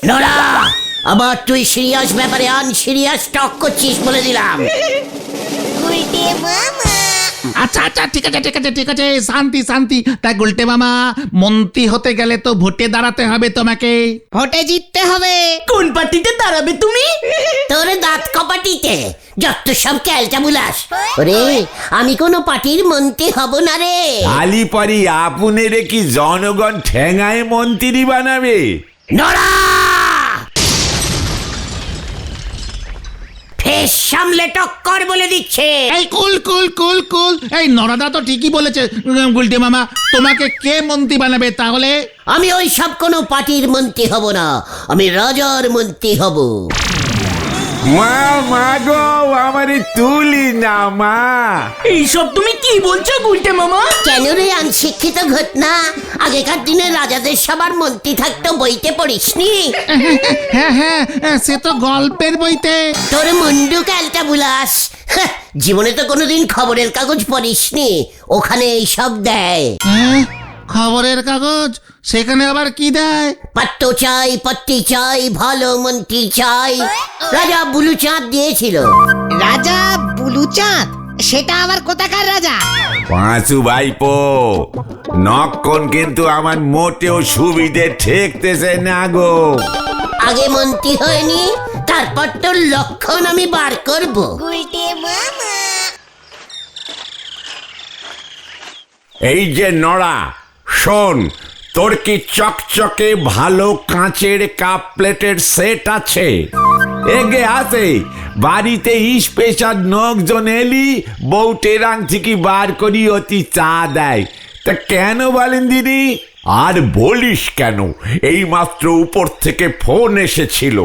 Speaker 2: নোরা, আবার তুই সিরিয়াস ব্যাপারে আনসিরিয়াস টক করছিস বলে দিলাম।
Speaker 8: আচ্ছা আচ্ছা, ঠিক আছে ঠিক আছে ঠিক আছে, শান্তি শান্তি। তা গুলটে মামা, মন্ত্রী হতে গেলে তো ভোটে দাঁড়াতে হবে তোমাকে।
Speaker 5: ভোটে জিততে হবে।
Speaker 3: কোন পার্টিতে দাঁড়াবে তুমি?
Speaker 2: তোর দাঁত কপাটিতে যত সব ক্যালটা বুলাস। ওরে, আমি কোনো পার্টির মন্ত্রী হব না রে।
Speaker 1: তালি পারি আপনারে কি জনগণ ঠ্যাঙায় মন্ত্রী বানাবে?
Speaker 2: নোরা, ফেস সামলে টক্কর বলে দিচ্ছে।
Speaker 8: এই কুল কুল কুল কুল, এই নরাদা তো ঠিকই বলেছে। গুলটে মামা, তোমাকে কে মন্ত্রী বানাবে তাহলে?
Speaker 2: আমি ওই সব কোনো পার্টির মন্ত্রী হব না, আমি রাজার মন্ত্রী হব।
Speaker 1: মা মা গো, আমারে তুলি না মা।
Speaker 3: এইসব তুমি কি বলছো গুলটে মামা?
Speaker 2: কেন রে অনশিক্ষিত ঘটনা? আগেকার দিনে রাজাদের সবার মন্ত্রী থাকতো, বইতে পড়িসনি?
Speaker 8: হ্যাঁ হ্যাঁ, সে তো গল্পের বইতে।
Speaker 2: তোর মুন্ডু ক্যালটা বুলাস, জীবনে তো কোনোদিন খবরের কাগজ পড়িসনি, ওখানে এইসব দেয়।
Speaker 8: হ্যাঁ, খবরের কাগজ? সেখানে আবার কি দেয়?
Speaker 2: পাত্র চাই, পত্তি চাই, ভালো মন্ত্রী চাই। রাজা বুলুচাঁদ দিয়েছিল।
Speaker 5: রাজা বুলুচাঁদ? সেটা আবার কোথাকার রাজা?
Speaker 1: পাঁচু ভাইপো, নক্ষণ কিন্তু আমার মোটেও সুবিধে ঠেকতেছে না গো।
Speaker 2: আগে মন্ত্রী হয়নি, তারপর তোর লক্ষণ আমি বার করব।
Speaker 1: এই যে নড়া, শোন, তোর কি চকচকে ভালো কাঁচের কাপ প্লেটের সেট আছে? এগে আছে, বাড়িতে স্পেশাল লোকজন এলি বউটের আংটি বার করি অতি চা দেয়। তা কেন বলেন দিদি? আর বলিস কেন, এই মাত্র উপর থেকে ফোন এসেছিল,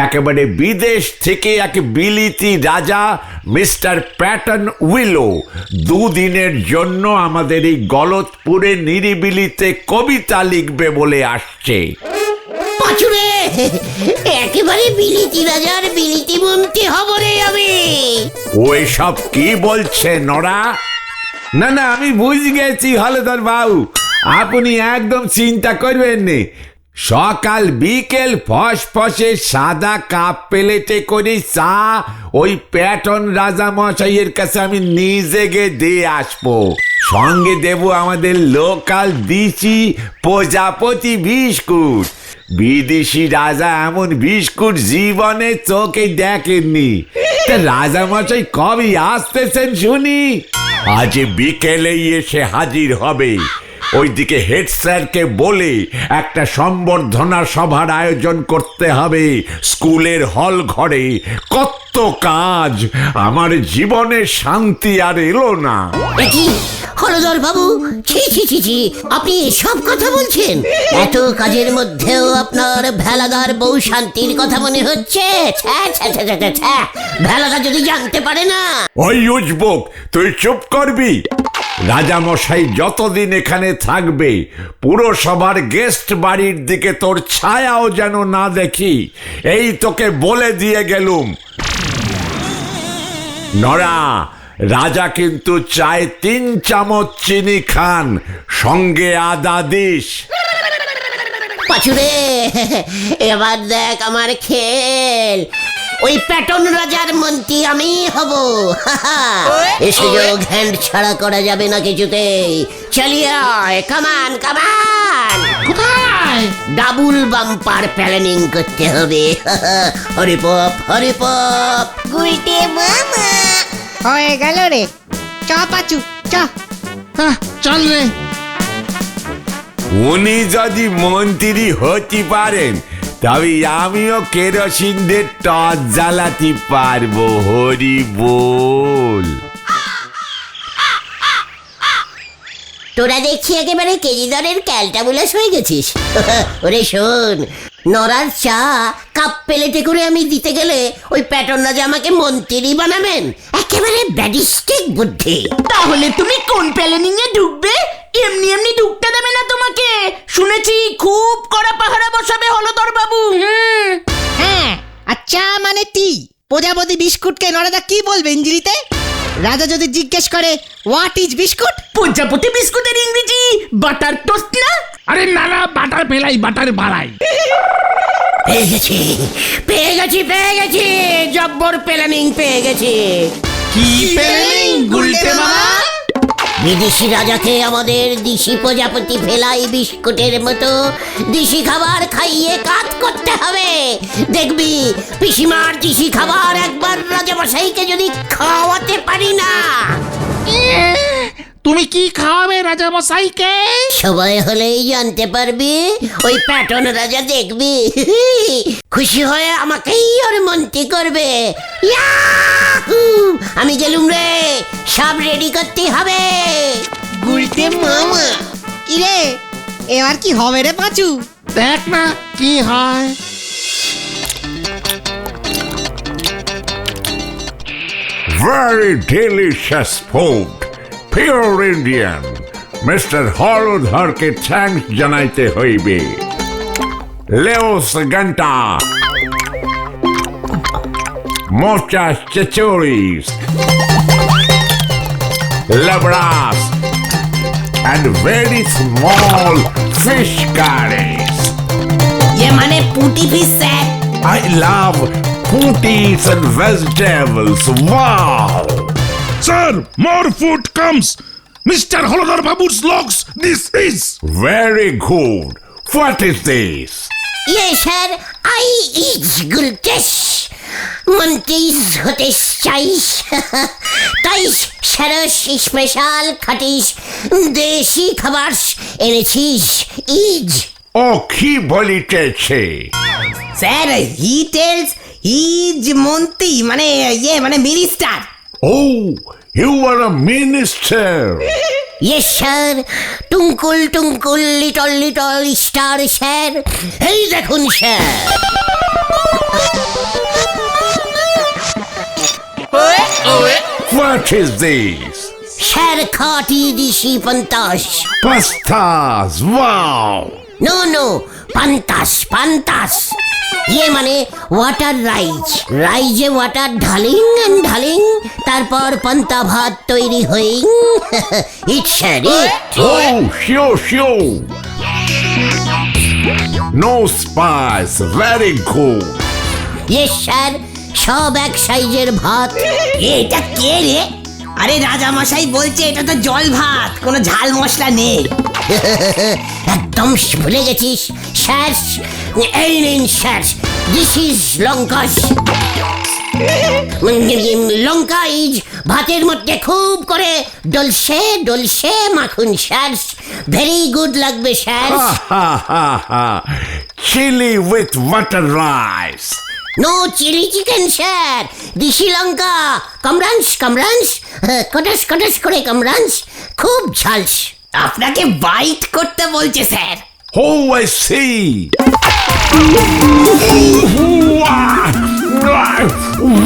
Speaker 1: একেবারে বিদেশ থেকে এক বিলিতি রাজা মিস্টার প্যাটন উইলো দুদিনের জন্য আমাদের এই গলতপুরে নিরিবিলিতে কবিতা লিখবে বলে আসছে।
Speaker 2: পাচুরে, একেবারে বিলিতি রাজার বিলিতি মন্ত্রী হব রে আমি।
Speaker 1: ও এসব কি বলছে নড়া? না না, আমি বুঝে গেছি হলদর বাবু, আপনি একদম চিন্তা করবেন না। সকাল বিকেল ফসফসে সাদা কাপ প্লেটে করে চা ওই প্যাটন রাজা মশাইয়ের কাছে আমি নিজে গিয়ে দিয়ে আসবো। সঙ্গে দেব আমাদের লোকাল দিশি প্রজাপতি বিস্কুট। বিদেশি রাজা এমন বিস্কুট জীবনে চোখে দেখেননি। তা রাজা মশাই কবে আসতেছেন শুনি? আজ বিকেলেই এসে হাজির হবে। ওইদিকে হেড স্যারকে বলে একটা সম্বর্ধনা সভার আয়োজন করতে হবে স্কুলের হল ঘরে। কত কাজ, আমার জীবনে শান্তি আর এলো না।
Speaker 2: কি হলদর বাবু, ছি ছি ছি ছি, আপনি এসব কথা বলছেন? এত কাজের মধ্যেও আপনার ভেলাদার বউ শান্তির কথা মনে হচ্ছে? ছ্যা ছ্যা ছ্যা ছ্যা ছ্যা, ভেলাদা যদি জানতে পারে না।
Speaker 1: ওই উজবুক, তুই চুপ করবি। রাজামশাই যতদিন এখানে থাকবে পুরসভার গেস্ট বাড়ির দিকে তোর ছায়াও যেন না দেখি, এই তোকে বলে দিয়ে গেলুম। নড়া, রাজা কিন্তু চায় 3 চামচ চিনি খান, সঙ্গে আদা দিস।
Speaker 2: পাচুরে, এবার দেখ আমার খেল। ওই প্যাটন রাজার মন্ত্রী আমি হব। এ সুযোগ হ্যান্ড ছাড়া করা যাবে না কিছুতেই। চালিয়ে আয়, কামান কামান।
Speaker 8: কোথায় কোথায়?
Speaker 2: ডাবল বাম্পার প্ল্যানিং করতে হবে। হরিপপ হরিপপ গুইটে মামা।
Speaker 5: হয়ে গেল রে, চ পাচু চ।
Speaker 8: চল রে।
Speaker 1: উনি যদি মন্ত্রী হতে পারেন তবে আমিও কেরোসিন দিয়ে টর্চ জ্বালাতে পারবো। হরি বল।
Speaker 2: তোরা দেখছি একেবারে কেজি দরের ক্যালটাবুলাস হয়ে গেছিস। ওরে শোন, নরার চা কাপ প্লেটে করে আমি দিতে গেলে ওই প্যাটর্ন রাজা আমাকে মন্ত্রী বানাবেন। একেবারে ব্যাডিস্টিক বুদ্ধি।
Speaker 3: তাহলে তুমি কোন প্ল্যানিং এ ঢুকবে? এমনি এমনি ঢুকতে দেবে না তোমাকে। শুনেছি খুব কড়া পাহারা বসাবে হলদর বাবু।
Speaker 5: হ্যাঁ, আচ্ছা মানে তি প্রজাপতি বিস্কুটকে নরাদা কি বলবে ইংরেজিতে? রাজা যদি জিজ্ঞেস করে হোয়াট ইজ বিস্কুট?
Speaker 3: প্রজাপতি বিস্কুটের ইংরেজি বাটার টোস্ট না?
Speaker 8: আরে না না, বাটার ফেলাই, বাটার বাড়াই।
Speaker 2: পেয়ে গেছি পেয়ে গেছি পেয়ে গেছি, জব্বর প্ল্যানিং পেয়ে গেছি।
Speaker 8: কি প্ল্যানিং গুলটে মামা?
Speaker 2: বিদেশি রাজাকে আমাদের দেশি প্রজাপতি ফেলাই বিস্কুটের মতো দেশি খাবার খাইয়ে কাজ করতে হবে। দেখবি পিসিমার দেশি খাবার একবার রাজামশাইকে যদি খাওয়াতে পারি না,
Speaker 8: তুমি কি খাওয়াবে রাজা মশাইকে?
Speaker 2: সবাই হলেই জানতে পারবি। ওই প্যাটর্ন রাজা দেখবি খুশি হয়ে আমাকেই ওর মন্ত্রী করবে। ইয়াহু! আমি গেলুম রে, সব রেডি করতে হবে।
Speaker 5: গুলটে মামা। কি রে, এবার কি হবে রে পাচু?
Speaker 8: দেখ না কি হয়।
Speaker 6: Very delicious food. Pure Indian. Mr. হলধরকে থ্যাঙ্কস জানাইতে হইবে। Leos Ganta. Muchas chichoris. Labras. And very small fish curries.
Speaker 2: ये माने पुटी fish स्যার।
Speaker 6: I love fruits and vegetables. Wow!
Speaker 8: Sir, more food comes. Mr. Holodar Babu's logs, this is.
Speaker 6: Very good. What is this?
Speaker 2: ये sir I is গুলটেশ মন্ত্রী হতে চাইস, তাই সারস special খাটিস দেশি খাবার এনেছিস। ইজ
Speaker 6: ও কি বলিতেছে?
Speaker 3: স্যার হি টেলস ইজ মন্ত্রী মানে মানে minister.
Speaker 6: Oh, you are a minister.
Speaker 2: Yes sir, twinkle twinkle little little star sir. এই দেখুন sir.
Speaker 6: What is this?
Speaker 2: Sir খাটি দিশি পন্তাস।
Speaker 6: Pastas. Wow!
Speaker 2: নো নো, পান্তাস পান্তাস। ইয়ে মানে ওয়াটার রাইজ, রাইজে ওয়াটার ঢালিং এন্ড ঢালিং, তারপর পান্তা ভাত তৈরি হইং। Eat sir eat.
Speaker 6: Oh, sure. No spice. Very good.
Speaker 2: Yes sir, সব এক সাইজের ভাত।
Speaker 3: এটা কে রে? আরে রাজা মশাই বলছে এটা তো জল ভাত, কোনো ঝাল মশলা নেই।
Speaker 2: একদম ভুলে গেছিস স্যার। এই নিন sir, this is lanka. Lanka is ভাতের মধ্যে খুব করে ডলসে ডলসে মাখুন স্যার। ভেরি গুড লাগবে sir.
Speaker 6: Chili with butter rice.
Speaker 2: No chilli chicken sir, দিশি লঙ্কা। কামরাঞ্চ কামরাঞ্চ, কটাস কটাস করে কামরাঞ্চ, খুব ঝালস।
Speaker 3: আপনাকে বাইট করতে বলছে sir.
Speaker 6: Oh, I see.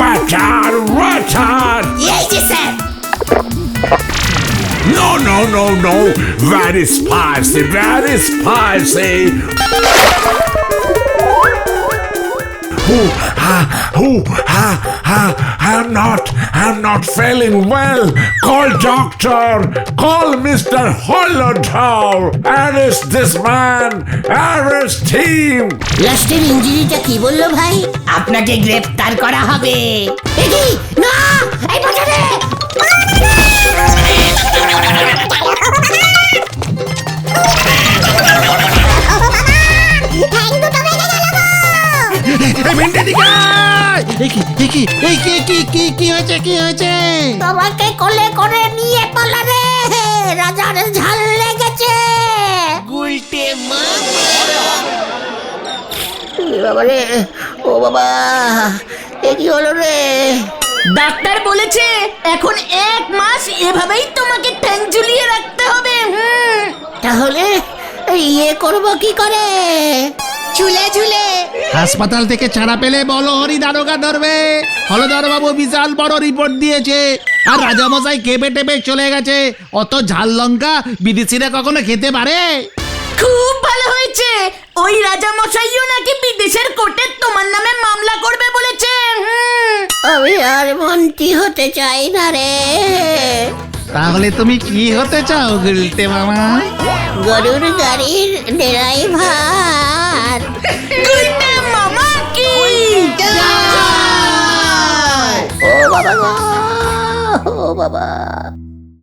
Speaker 6: Butter.
Speaker 3: এই যে sir.
Speaker 6: No. Very spicy. I'm not feeling well. Call doctor. Call Mr. Holodar. Arrest this man. Arrest him.
Speaker 2: লাস্টের ইঞ্জিনিটা কি বললো ভাই?
Speaker 3: আপনাকে গ্রেফতার করা হবে।
Speaker 2: একি না, এই বাঁচাতে।
Speaker 4: কি এই কি হয়েছে কি হয়েছে?
Speaker 2: তোমাকে কোলে করে নিয়ে পালা রে, রাজার ঝাল লেগেছে। বাবা রে, ও বাবা, এ কি হলো রে?
Speaker 3: ডাক্তার বলেছে এখন 1 মাস এভাবেই তোমাকে ঠ্যাং ঝুলিয়ে রাখতে হবে।
Speaker 2: তাহলে ইয়ে করব কি করে?
Speaker 5: ঝুলে ঝুলে
Speaker 4: হাসপাতাল থেকে ছাড়া পেলে বলো হরি দারোগা ধরবে। হলদর বাবু বিশাল বড় রিপোর্ট দিয়েছে, আর রাজামশাই কেঁপে টেপে চলে গেছে। অত ঝাল লঙ্কা বিদেশিরা কখনো খেতে পারে?
Speaker 3: খুব ভালো হয়েছে, ওই রাজা মশাইও নাকি বিদেশের কোর্টে তোমার নামে মামলা করবে বলেছে।
Speaker 2: আমি আর মন্ত্রী হতে চাই না রে।
Speaker 4: তাহলে তুমি কি হতে চাও গুলটে মামা?
Speaker 2: গরুর গাড়ির ড্রাইভার।
Speaker 3: গুলটে মামা কি?
Speaker 2: ও বাবা গো, ও বাবা।